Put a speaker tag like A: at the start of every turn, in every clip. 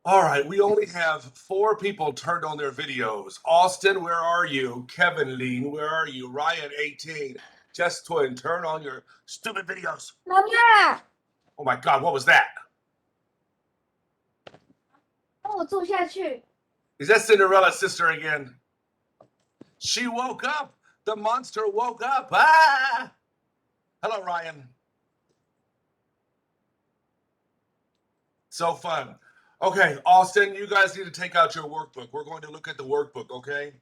A: All right, we only have 4 people turned on their videos. Austin, where are you? Kevin Lean, where are you? Ryan, 18. Just Twin, turn on your stupid videos.
B: 妈妈，
A: Oh my God, what was that?
B: 帮我坐下去。
A: Is that Cinderella's sister again? She woke up. The monster woke up. Ah! Hello, Ryan. So fun. Okay, Austin, you guys need to take out your workbook. We're going to look at the workbook, okay?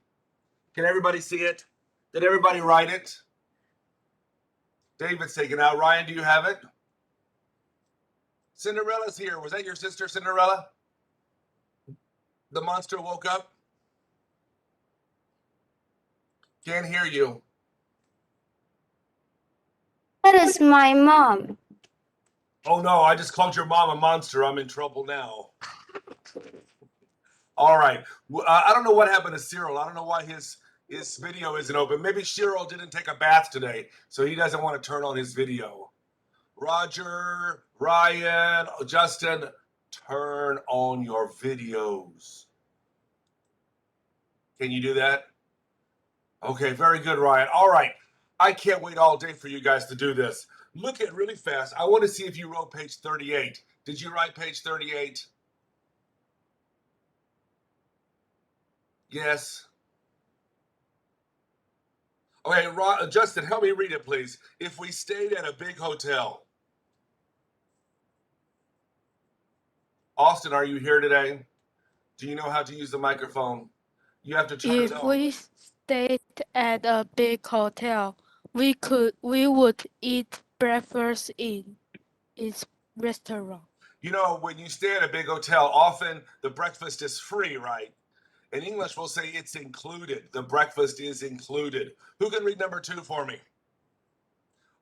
A: Can everybody see it? Did everybody write it? David's taken out. Ryan, do you have it? Cinderella's here. Was that your sister, Cinderella? The monster woke up? Can't hear you.
B: That is my mom.
A: Oh no, I just called your mom a monster. I'm in trouble now. All right. I don't know what happened to Cyril. I don't know why his video isn't open. Maybe Cyril didn't take a bath today, so he doesn't want to turn on his video. Roger, Ryan, Justin, turn on your videos. Can you do that? Okay, very good, Ryan. All right. I can't wait all day for you guys to do this. Look at really fast. I want to see if you wrote page 38. Did you write page 38? Yes. Okay, Justin, help me read it, please. If we stayed at a big hotel. Austin, are you here today? Do you know how to use the microphone? You have to turn it on.
C: If we stayed at a big hotel, we would eat breakfast in its restaurant.
A: You know, when you stay at a big hotel, often the breakfast is free, right? In English, we'll say it's included. The breakfast is included. Who can read number 2 for me?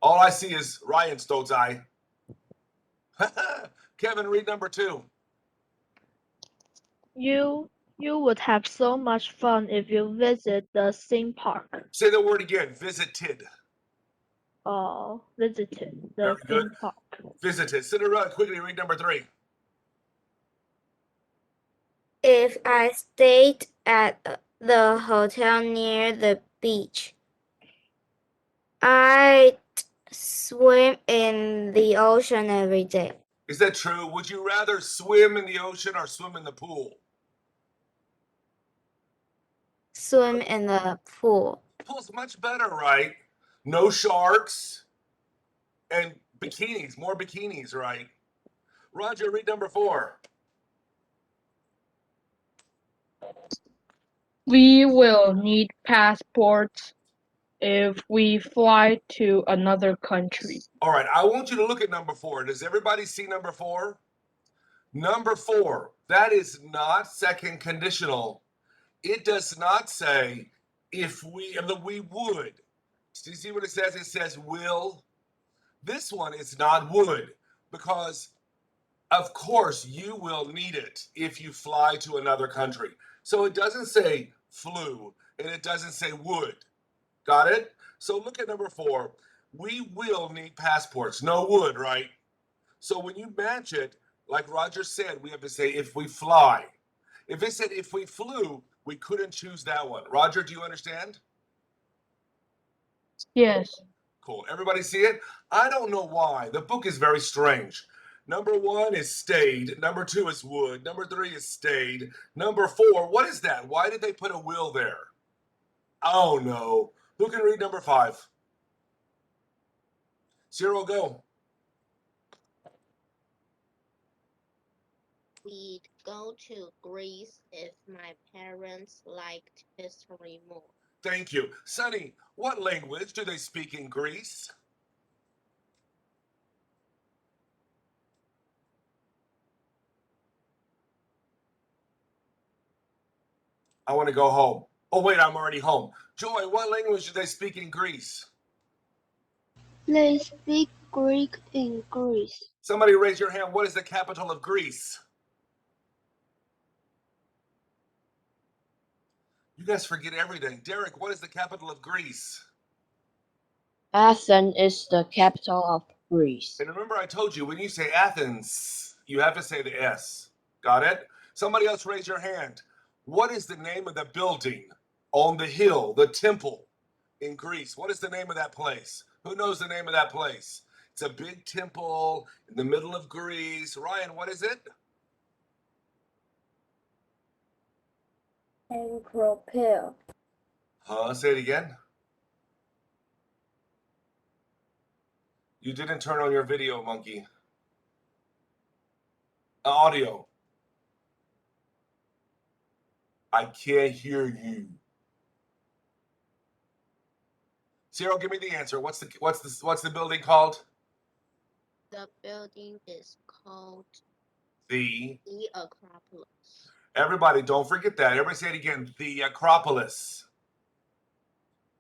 A: All I see is Ryan Stone's eye. Kevin, read number 2.
D: You would have so much fun if you visit the theme park.
A: Say the word again. Visited.
D: Or visited the
A: Very good.
D: theme park.
A: Visited. Cinderella, quickly read number 3.
B: If I stayed at the hotel near the beach, I'd swim in the ocean every day.
A: Is that true? Would you rather swim in the ocean or swim in the pool?
B: Swim in the pool.
A: Pool's much better, right? No sharks and bikinis, more bikinis, right? Roger, read number 4.
E: We will need passports if we fly to another country.
A: All right, I want you to look at number 4. Does everybody see number 4? Number 4, that is not second conditional. It does not say if we would. Do you see what it says? It says will. This one is not would, because of course you will need it if you fly to another country. So it doesn't say flew and it doesn't say would. Got it? So look at number 4. We will need passports. No would, right? So when you match it, like Roger said, we have to say if we fly. If it said if we flew, we couldn't choose that one. Roger, do you understand?
E: Yes.
A: Cool. Everybody see it? I don't know why. The book is very strange. Number 1 is stayed. Number 2 is would. Number 3 is stayed. Number 4, what is that? Why did they put a will there? Oh no. Who can read number 5? Cyril, go.
F: We'd go to Greece if my parents liked history more.
A: Thank you. Sunny, what language do they speak in Greece? I want to go home. Oh, wait, I'm already home. Joy, what language do they speak in Greece?
G: They speak Greek in Greece.
A: Somebody raise your hand. What is the capital of Greece? You guys forget everything. Derek, what is the capital of Greece?
H: Athens is the capital of Greece.
A: And remember I told you, when you say Athens, you have to say the S. Got it? Somebody else raise your hand. What is the name of the building on the hill, the temple in Greece? What is the name of that place? Who knows the name of that place? It's a big temple in the middle of Greece. Ryan, what is it?
B: Acropole.
A: Say it again. You didn't turn on your video, monkey. Audio. I can't hear you. Cyril, give me the answer. What's the building called?
F: The building is called
A: The
F: Acropolis.
A: Everybody, don't forget that. Everybody say it again. The Acropolis.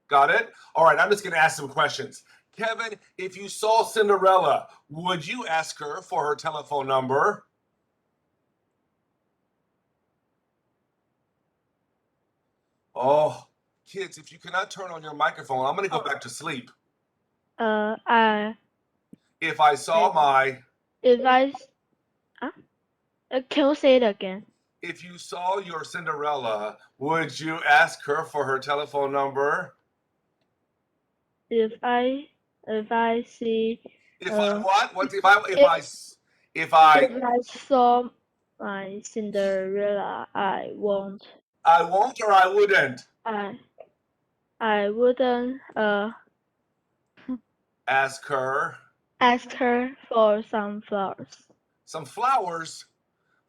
A: Got it? All right, I'm just going to ask some questions. Kevin, if you saw Cinderella, would you ask her for her telephone number? Oh, kids, if you cannot turn on your microphone, I'm going to go back to sleep. If I saw my...
D: Can you say it again?
A: If you saw your Cinderella, would you ask her for her telephone number?
D: If I see
A: If I what? What if
D: if I saw my Cinderella, I won't.
A: I won't or I wouldn't
D: I wouldn't
A: ask her
D: ask her for some flowers.
A: some flowers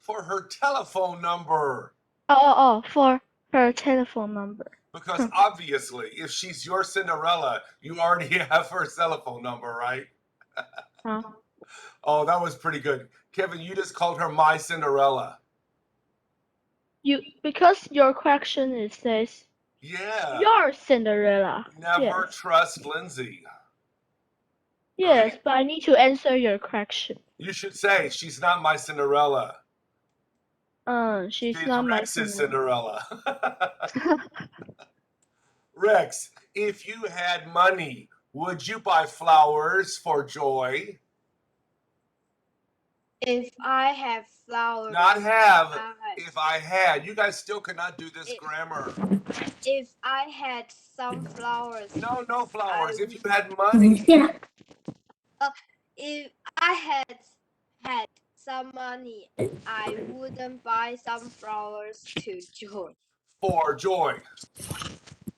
A: for her telephone number.
D: For her telephone number.
A: Because obviously, if she's your Cinderella, you already have her telephone number, right?
D: Huh?
A: Oh, that was pretty good. Kevin, you just called her my Cinderella.
D: Because your question says
A: Yeah.
D: your Cinderella.
A: Never
D: Yes.
A: trust Lindsay.
D: Yes,
A: Okay?
D: but I need to answer your question.
A: You should say she's not my Cinderella.
D: She's
A: She's
D: not my
A: Rex's
D: Cinderella.
A: Cinderella. Rex, if you had money, would you buy flowers for Joy?
H: If I have flowers.
A: Not have. If I had. You guys still cannot do this grammar.
H: If I had some flowers.
A: No flowers. If you had money.
H: If I had some money, I wouldn't buy some flowers to Joy.
A: For Joy.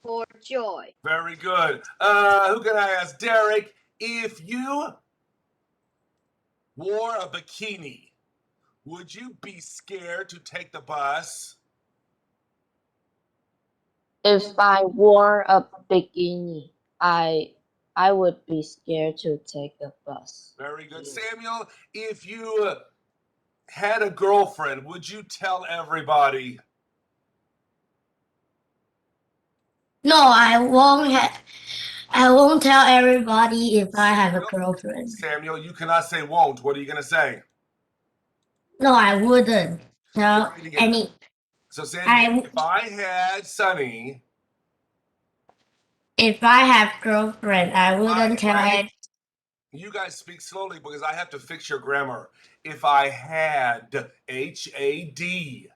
H: For Joy.
A: Very good. Who can I ask? Derek, if you wore a bikini, would you be scared to take the bus?
I: If I wore a bikini, I would be scared to take the bus.
A: Very good. Samuel, if you had a girlfriend, would you tell everybody?
J: No, I won't tell everybody if I have a
A: Samuel?
J: girlfriend.
A: Samuel, you cannot say won't. What are you going to say?
J: No, I wouldn't tell
A: Say it again.
J: any.
A: So say it again. If I had Sunny,
J: If I have girlfriend, I wouldn't tell any.
A: you guys speak slowly because I have to fix your grammar. If I had H-A-D.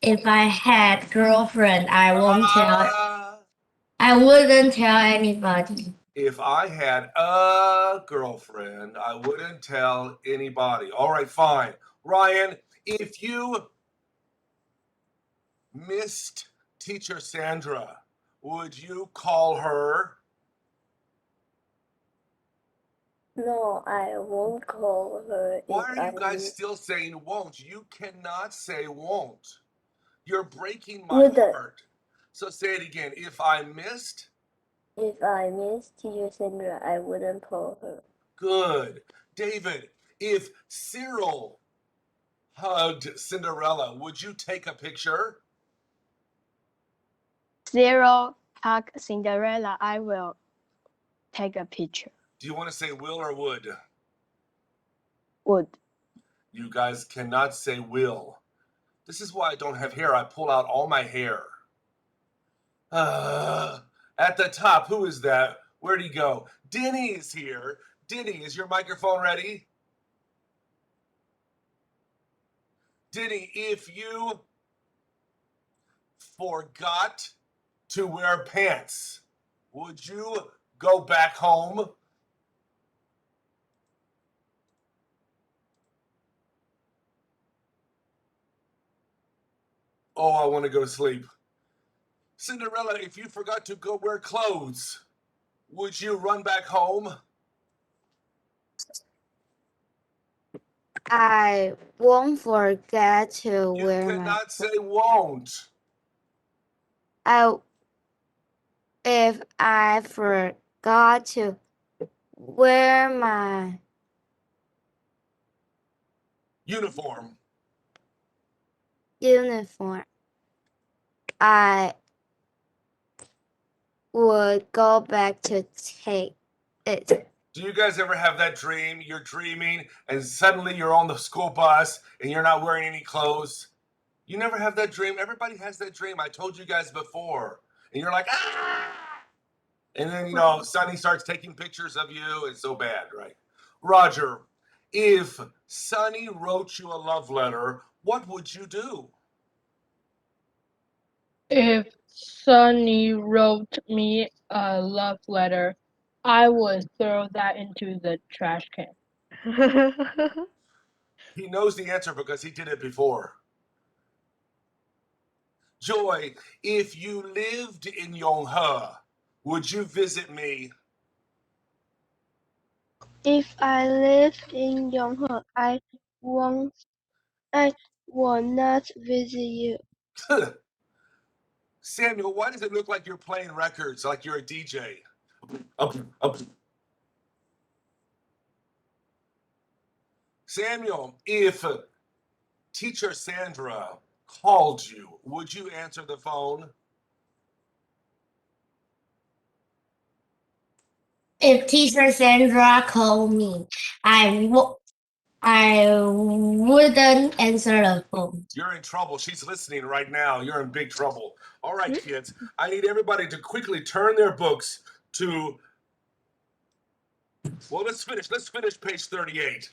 J: If I had girlfriend, I wouldn't tell anybody.
A: If I had a girlfriend, I wouldn't tell anybody. All right, fine. Ryan, if you missed teacher Sandra, would you call her?
B: No, I won't call her.
A: Why are you guys still saying won't? You cannot say won't. You're breaking my heart. So say it again. If I missed
B: teacher Sandra, I wouldn't call her.
A: Good. David, if Cyril hugged Cinderella, would you take a picture?
G: Cyril hug Cinderella, I will take a picture.
A: Do you want to say will or would?
G: Would.
A: You guys cannot say will. This is why I don't have hair. I pull out all my hair. At the top, who is that? Where'd he go? Denny is here. Denny, is your microphone ready? Denny, if you forgot to wear pants, would you go back home? Oh, I want to go to sleep. Cinderella, if you forgot to go wear clothes, would you run back home?
B: I won't forget to
A: You
B: wear my
A: cannot say won't.
B: if I forgot to wear my
A: Uniform.
B: uniform, I would go back to take it.
A: Do you guys ever have that dream? You're dreaming and suddenly you're on the school bus and you're not wearing any clothes? You never have that dream? Everybody has that dream. I told you guys before. And you're like, ah! And then, Sonny starts taking pictures of you. It's so bad, right? Roger, if Sonny wrote you a love letter, what would you do?
E: If Sunny wrote me a love letter, I would throw that into the trash can.
A: He knows the answer because he did it before. Joy, if you lived in Yonghe, would you visit me?
D: If I lived in Yonghe, I will not visit you.
A: Samuel, why does it look like you're playing records, like you're a DJ? Up. Samuel, if Teacher Sandra called you, would you answer the phone?
J: If Teacher Sandra called me, I wouldn't answer the phone.
A: You're in trouble. She's listening right now. You're in big trouble. All right, kids. I need everybody to quickly turn their books to, well, let's finish. Let's finish page 38.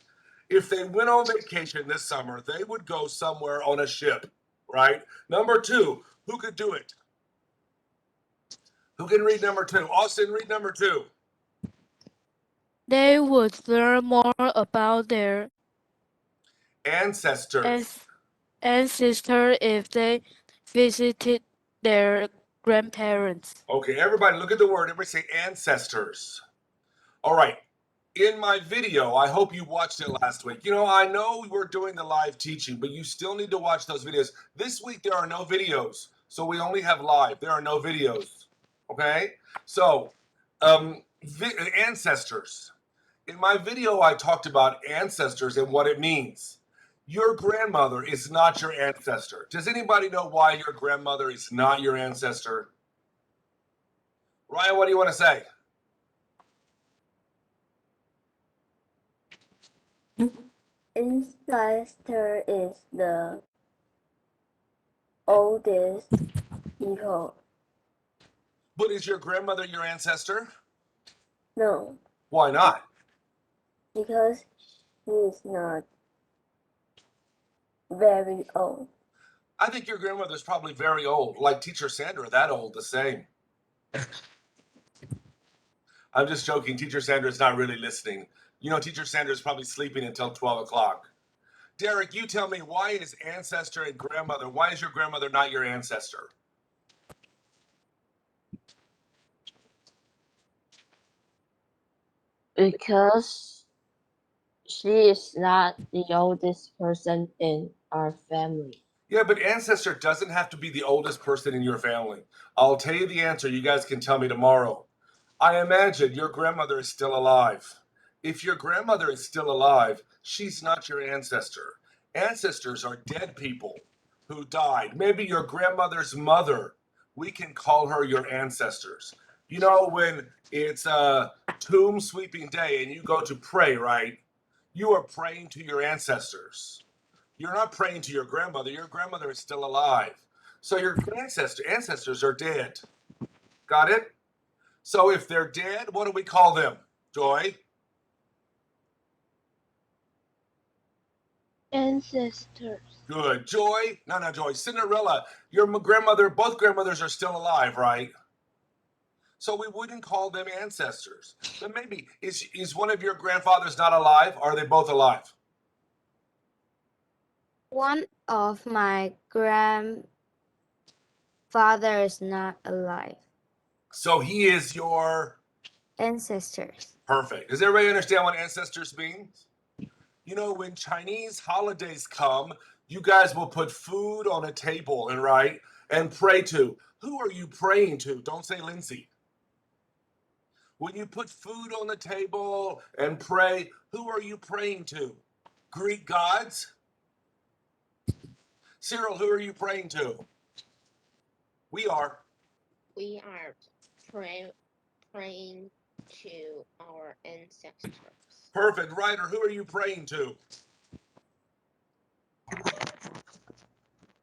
A: If they went on vacation this summer, they would go somewhere on a ship, right? Number 2, who could do it? Who can read number 2? Austin, read number 2.
C: They would learn more about their
A: Ancestors.
C: ancestors if they visited their grandparents.
A: Okay, everybody look at the word. Everybody say ancestors. All right. In my video, I hope you watched it last week. I know we're doing the live teaching, but you still need to watch those videos. This week, there are no videos. So we only have live. There are no videos. Okay? So, ancestors. In my video, I talked about ancestors and what it means. Your grandmother is not your ancestor. Does anybody know why your grandmother is not your ancestor? Ryan, what do you want to say?
B: Ancestor is the oldest people.
A: But is your grandmother your ancestor?
B: No,
A: Why not?
B: because he is not very old.
A: I think your grandmother's probably very old, like Teacher Sandra, that old, the same. I'm just joking. Teacher Sandra's not really listening. Teacher Sandra's probably sleeping until 12 o'clock. Derek, you tell me, why is ancestor and grandmother, why is your grandmother not your ancestor?
I: Because she is not the oldest person in our family.
A: Yeah, but ancestor doesn't have to be the oldest person in your family. I'll tell you the answer. You guys can tell me tomorrow. I imagine your grandmother is still alive. If your grandmother is still alive, she's not your ancestor. Ancestors are dead people who died. Maybe your grandmother's mother. We can call her your ancestors. When it's a tomb sweeping day and you go to pray, right? You are praying to your ancestors. You're not praying to your grandmother. Your grandmother is still alive. So your ancestors are dead. Got it? So if they're dead, what do we call them? Joy?
D: Ancestors.
A: Good. Joy? No, not Joy. Cinderella, your grandmother, both grandmothers are still alive, right? So we wouldn't call them ancestors. But maybe, is one of your grandfathers not alive? Or are they both alive?
B: One of my grandfather is not alive.
A: So he is your
B: Ancestors.
A: perfect. Does everybody understand what ancestors means? You know, when Chinese holidays come, you guys will put food on a table and pray to. Who are you praying to? Don't say Lindsay. When you put food on the table and pray, who are you praying to? Greek gods? Cyril, who are you praying to? We are.
F: We are praying to our ancestors.
A: Perfect. Ryder, who are you praying to?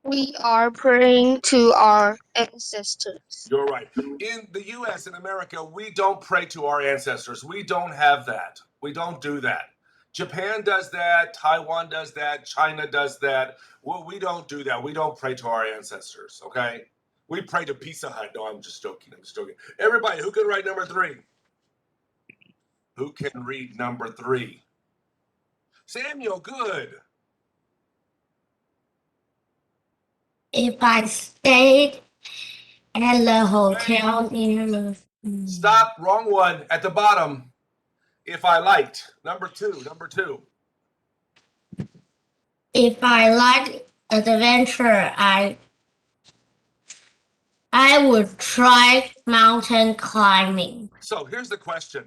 G: We are praying to our ancestors.
A: You're right. In the US, in America, we don't pray to our ancestors. We don't have that. We don't do that. Japan does that. Taiwan does that. China does that. Well, we don't do that. We don't pray to our ancestors, okay? We pray to Pizza Hut. No, I'm just joking. I'm just joking. Everybody, who can write number 3? Who can read number 3? Samuel, good.
J: If I stayed at the hotel near the
A: Stop. Wrong one. At the bottom. If I liked. Number 2. Number 2.
J: If I liked adventure, I would try mountain climbing.
A: So here's the question.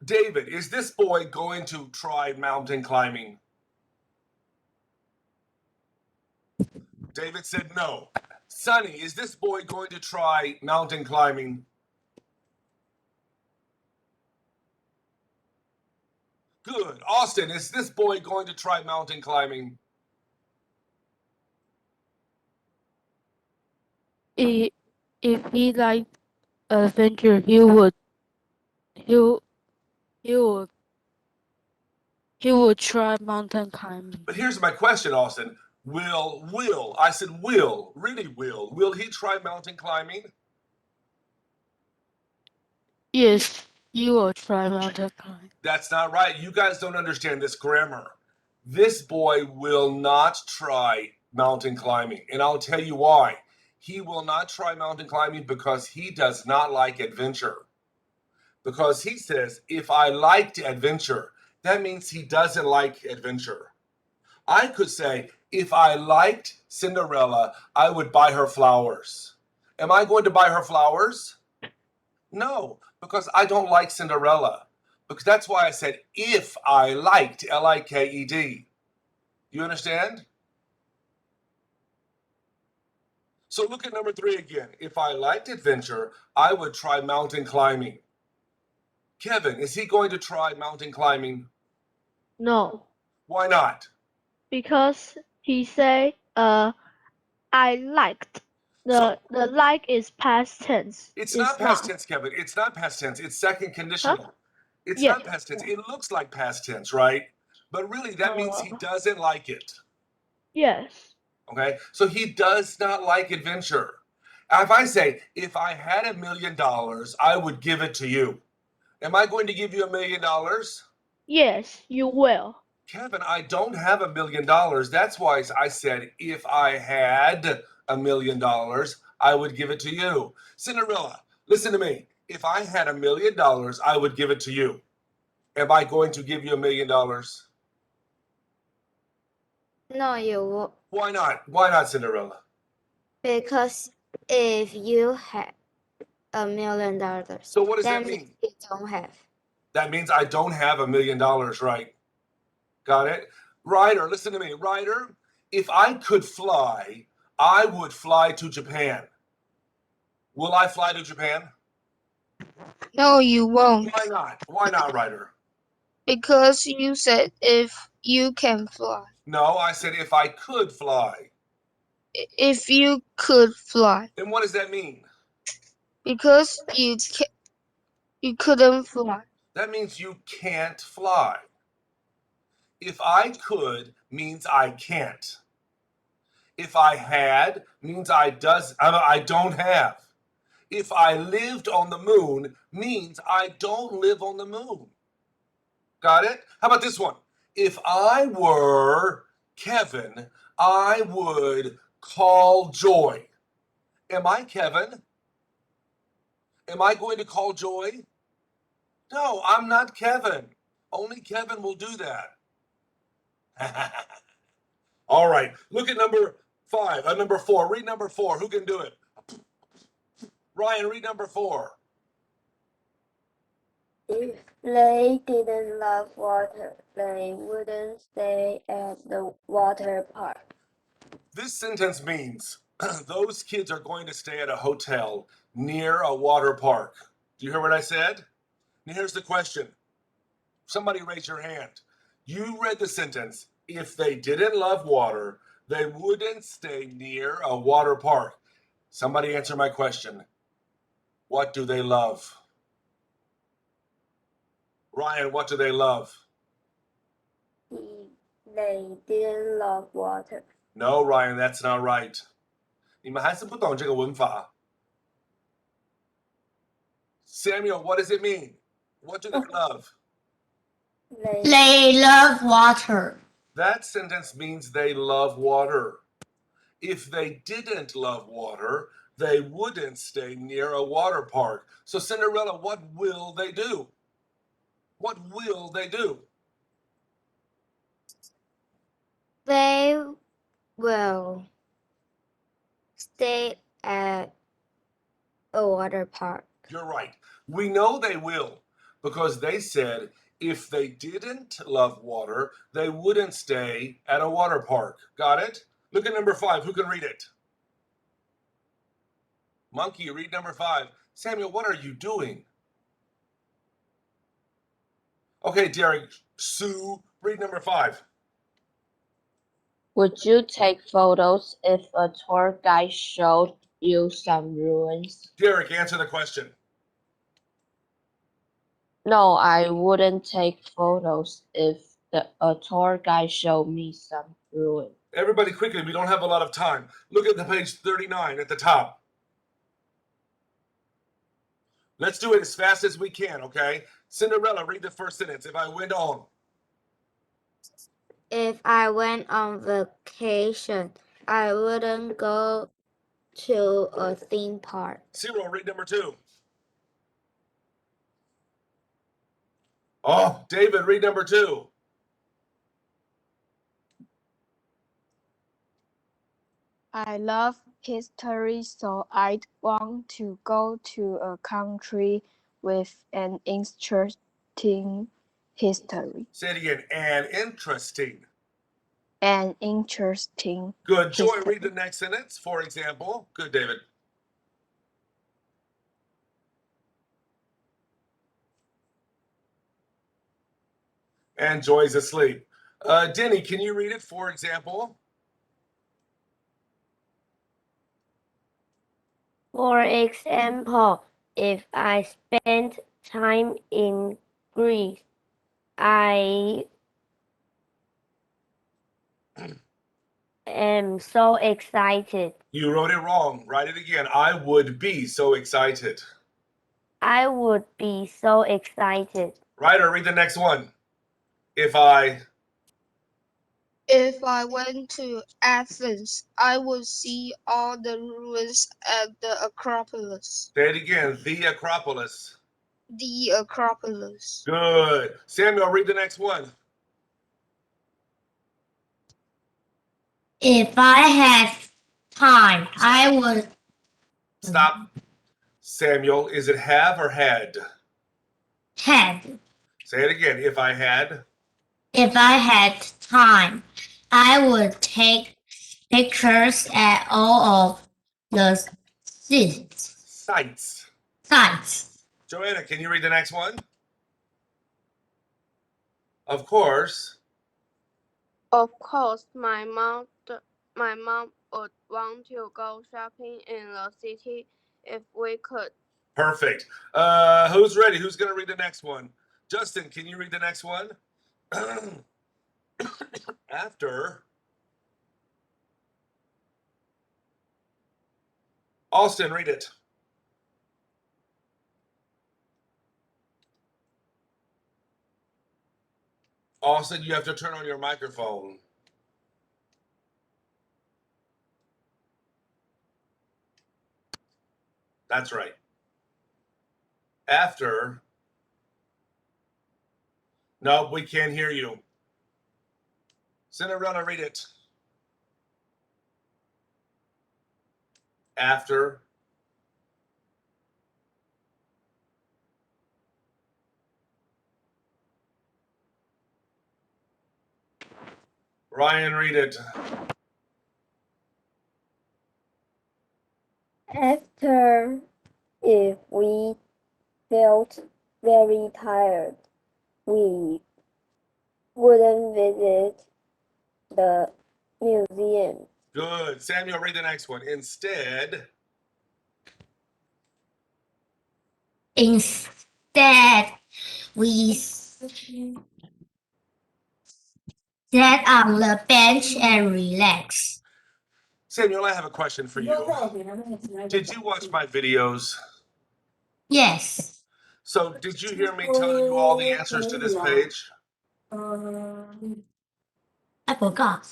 A: David, is this boy going to try mountain climbing? David said no. Sonny, is this boy going to try mountain climbing? Good. Austin, is this boy going to try mountain climbing?
C: If he liked adventure, he would try mountain climbing.
A: But here's my question, Austin. I said will he try mountain climbing?
C: Yes, he will try mountain climbing.
A: That's not right. You guys don't understand this grammar. This boy will not try mountain climbing. And I'll tell you why. He will not try mountain climbing because he does not like adventure. Because he says, if I liked adventure, that means he doesn't like adventure. I could say, if I liked Cinderella, I would buy her flowers. Am I going to buy her flowers? No, because I don't like Cinderella. Because that's why I said, if I liked, Liked. You understand? So look at number 3 again. If I liked adventure, I would try mountain climbing. Kevin, is he going to try mountain climbing?
D: No,
A: Why not?
D: because he say I liked. The like is past tense.
A: It's not past tense, Kevin. It's not past tense. It's second conditional. It's
D: Yes.
A: not past tense. It looks like past tense, right? But really, that means he doesn't like it.
D: Yes.
A: Okay? So he does not like adventure. If I say, if I had $1 million, I would give it to you. Am I going to give you $1 million?
D: Yes, you will.
A: Kevin, I don't have $1 million. That's why I said, if I had $1 million, I would give it to you. Cinderella, listen to me. If I had $1 million, I would give it to you. Am I going to give you $1 million?
B: No, you won't.
A: Why not? Why not, Cinderella?
B: Because if you have $1 million,
A: So what does that mean?
B: You don't have.
A: That means I don't have $1 million, right? Got it? Ryder, listen to me. Ryder, if I could fly, I would fly to Japan. Will I fly to Japan?
G: No, you won't.
A: Why not? Why not, Ryder?
G: Because you said if you can fly.
A: No, I said if I could fly.
G: If you could fly.
A: And what does that mean?
G: Because you couldn't fly.
A: That means you can't fly. If I could means I can't. If I had means I don't have. If I lived on the moon means I don't live on the moon. Got it? How about this one? If I were Kevin, I would call Joy. Am I Kevin? Am I going to call Joy? No, I'm not Kevin. Only Kevin will do that. All right, look at number 4. Read number 4. Who can do it? Ryan, read number 4.
B: If they didn't love water, they wouldn't stay at the water park.
A: This sentence means those kids are going to stay at a hotel near a water park. Do you hear what I said? Now here's the question. Somebody raise your hand. You read the sentence, if they didn't love water, they wouldn't stay near a water park. Somebody answer my question. What do they love? Ryan, what do they love?
B: They didn't love water.
A: No, Ryan, that's not right. 你们还是不懂这个文法。Samuel, what does it mean? What do they love?
J: They love water.
A: That sentence means they love water. If they didn't love water, they wouldn't stay near a water park. So, Cinderella, what will they do? What will they do?
B: They will stay at a water park.
A: You're right. We know they will because they said if they didn't love water, they wouldn't stay at a water park. Got it? Look at number 5. Who can read it? Monkey, read number 5. Samuel, what are you doing? Okay, Derek. Sue, read number 5.
I: Would you take photos if a tour guide showed you some ruins?
A: Derek, answer the question.
I: No, I wouldn't take photos if a tour guide showed me some ruins.
A: Everybody, quickly, we don't have a lot of time. Look at the page 39 at the top. Let's do it as fast as we can, okay? Cinderella, read the first sentence. If I went on.
B: If I went on vacation, I wouldn't go to a theme park.
A: Cyril, read number 2. Oh, David, read number 2.
G: I love history, so I'd want to go to a country with an interesting history.
A: Say it again. And interesting.
G: An interesting
A: Good. Joy,
G: history.
A: read the next sentence, for example. Good, David. And Joy's asleep. Denny, can you read it, for example?
K: For example, if I spent time in Greece, I am so excited.
A: You wrote it wrong. Write it again. I would be so excited.
K: I would be so excited.
A: Ryder, read the next one. If I
C: went to Athens, I would see all the ruins at the Acropolis.
A: Say it again. The Acropolis.
C: The Acropolis.
A: Good. Samuel, read the next one.
J: If I had time, I would.
A: Stop. Samuel, is it have or had?
J: Had.
A: Say it again. If I had.
J: If I had time, I would take pictures at all of the
A: Sites.
J: sites.
A: Joanna, can you read the next one? Of course.
H: Of course, my mom would want to go shopping in the city if we could.
A: Perfect. Who's ready? Who's going to read the next one? Justin, can you read the next one? After. Austin, read it. Austin, you have to turn on your microphone. That's right. After. No, we can't hear you. Cinderella, read it. After. Ryan, read it.
B: After, if we felt very tired, we wouldn't visit the museum.
A: Good. Samuel, read the next one. Instead.
J: Instead, we sat on the bench and relaxed.
A: Samuel, I have a question for you. Did you watch my videos?
J: Yes,
A: So, did you hear me tell you all the answers to this page?
J: I forgot.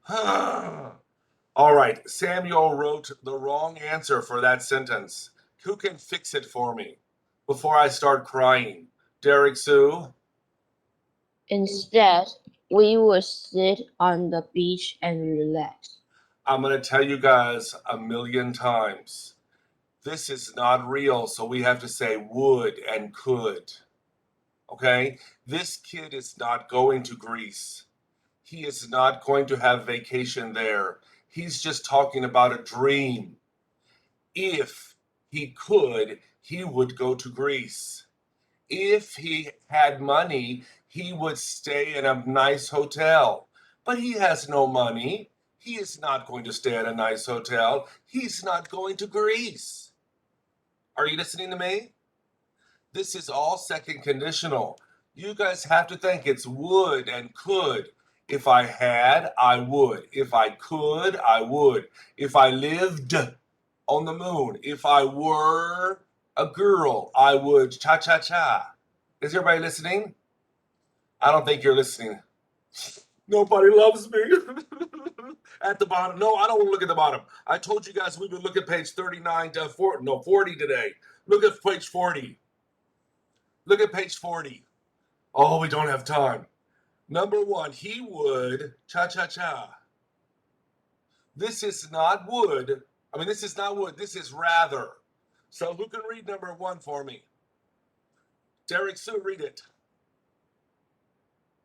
A: All right. Samuel wrote the wrong answer for that sentence. Who can fix it for me before I start crying? Derek Sue?
I: Instead, we would sit on the beach and relax.
A: I'm going to tell you guys a million times. This is not real, so we have to say would and could. Okay? This kid is not going to Greece. He is not going to have vacation there. He's just talking about a dream. If he could, he would go to Greece. If he had money, he would stay in a nice hotel. But he has no money. He is not going to stay at a nice hotel. He's not going to Greece. Are you listening to me? This is all second conditional. You guys have to think it's would and could. If I had, I would. If I could, I would. If I lived on the moon, if I were a girl, I would cha cha cha. Is everybody listening? I don't think you're listening. Nobody loves me. At the bottom. No, I don't want to look at the bottom. I told you guys we would look at page 39 to 40 today. Look at page 40. Look at page 40. Oh, we don't have time. Number one, he would cha cha cha. This is not would. This is not would. This is rather. So who can read number one for me? Derek Sue, read it.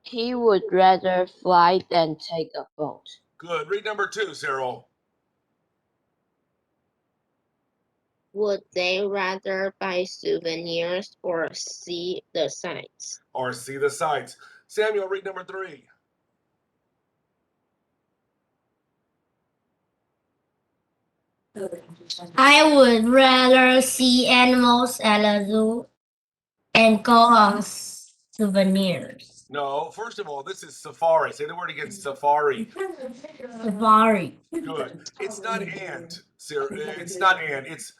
I: He would rather fly than take a boat.
A: Good. Read number two, Cyril.
F: Would they rather buy souvenirs or see the sights?
A: Or see the sights. Samuel, read number three.
J: I would rather see animals at a zoo and go on souvenirs.
A: No, first of all, this is safari. Say the word again, safari.
J: Safari.
A: Good. It's not and, Sarah. It's not and. It's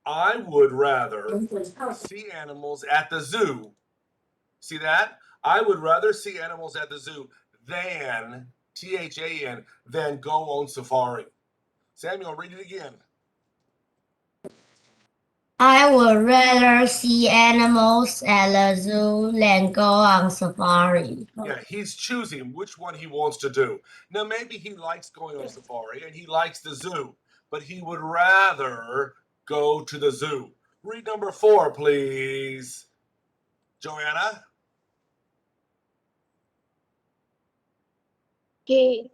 A: I would rather see animals at the zoo. See that? I would rather see animals at the zoo than THAN than go on safari. Samuel, read it again.
J: I would rather see animals at a zoo than go on safari.
A: Yeah, he's choosing which one he wants to do. Now, maybe he likes going on safari and he likes the zoo, but he would rather go to the zoo. Read number four, please. Joanna?
H: He'd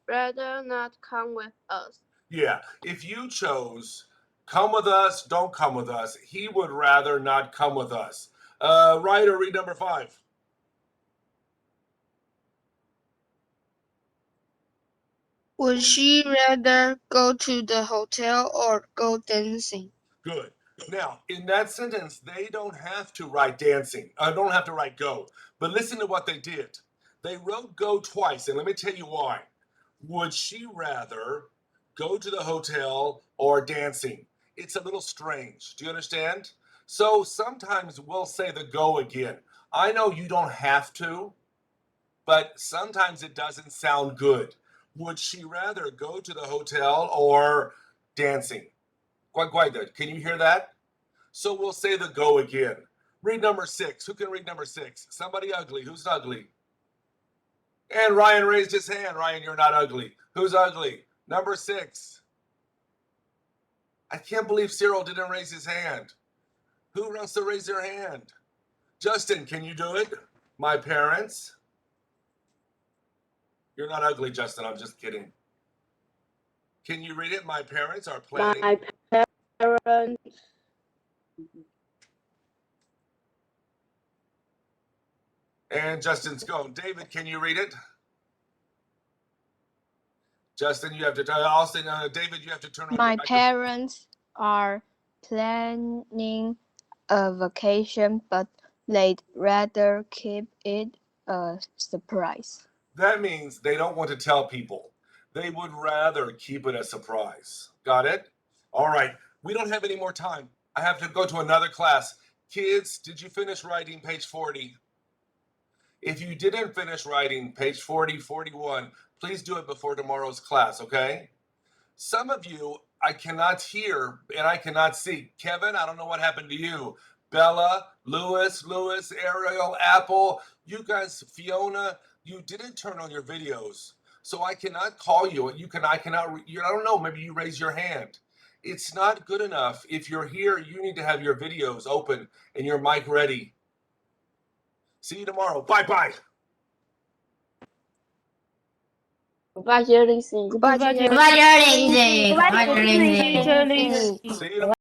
H: rather not come with us.
A: Yeah, if you chose come with us, don't come with us, he would rather not come with us. Ryder, read number five.
L: Would she rather go to the hotel or go dancing?
A: Good. Now, in that sentence, they don't have to write dancing. Don't have to write go. But listen to what they did. They wrote go twice, and let me tell you why. Would she rather go to the hotel or dancing? It's a little strange. Do you understand? So sometimes we'll say the go again. I know you don't have to, but sometimes it doesn't sound good. Would she rather go to the hotel or dancing? Quite good. Can you hear that? So we'll say the go again. Read number 6. Who can read number 6? Somebody ugly. Who's ugly? And Ryan raised his hand. Ryan, you're not ugly. Who's ugly? Number 6. I can't believe Cyril didn't raise his hand. Who wants to raise their hand? Justin, can you do it? My parents. You're not ugly, Justin. I'm just kidding. Can you read it? My parents are planning.
H: My parents.
A: And Justin's gone. David, can you read it? Justin, you have to. Austin, David, you have to turn on
G: My
A: your microphone.
G: parents are planning a vacation, but they'd rather keep it a surprise.
A: That means they don't want to tell people. They would rather keep it a surprise. Got it? All right. We don't have any more time. I have to go to another class. Kids, did you finish writing page 40? If you didn't finish writing page 40, 41, please do it before tomorrow's class, okay? Some of you I cannot hear and I cannot see. Kevin, I don't know what happened to you. Bella, Lewis, Ariel, Apple, you guys, Fiona, you didn't turn on your videos. So I cannot call you. I don't know, maybe you raise your hand. It's not good enough. If you're here, you need to have your videos open and your mic ready. See you tomorrow. Bye-bye.
I: Goodbye, dear Lizzie.
G: Goodbye,
K: Goodbye,
G: teacher.
K: teacher Lindsay.
C: Goodbye,
K: Goodbye, teacher Lindsay.
C: teacher Lindsay.
A: See you tomorrow.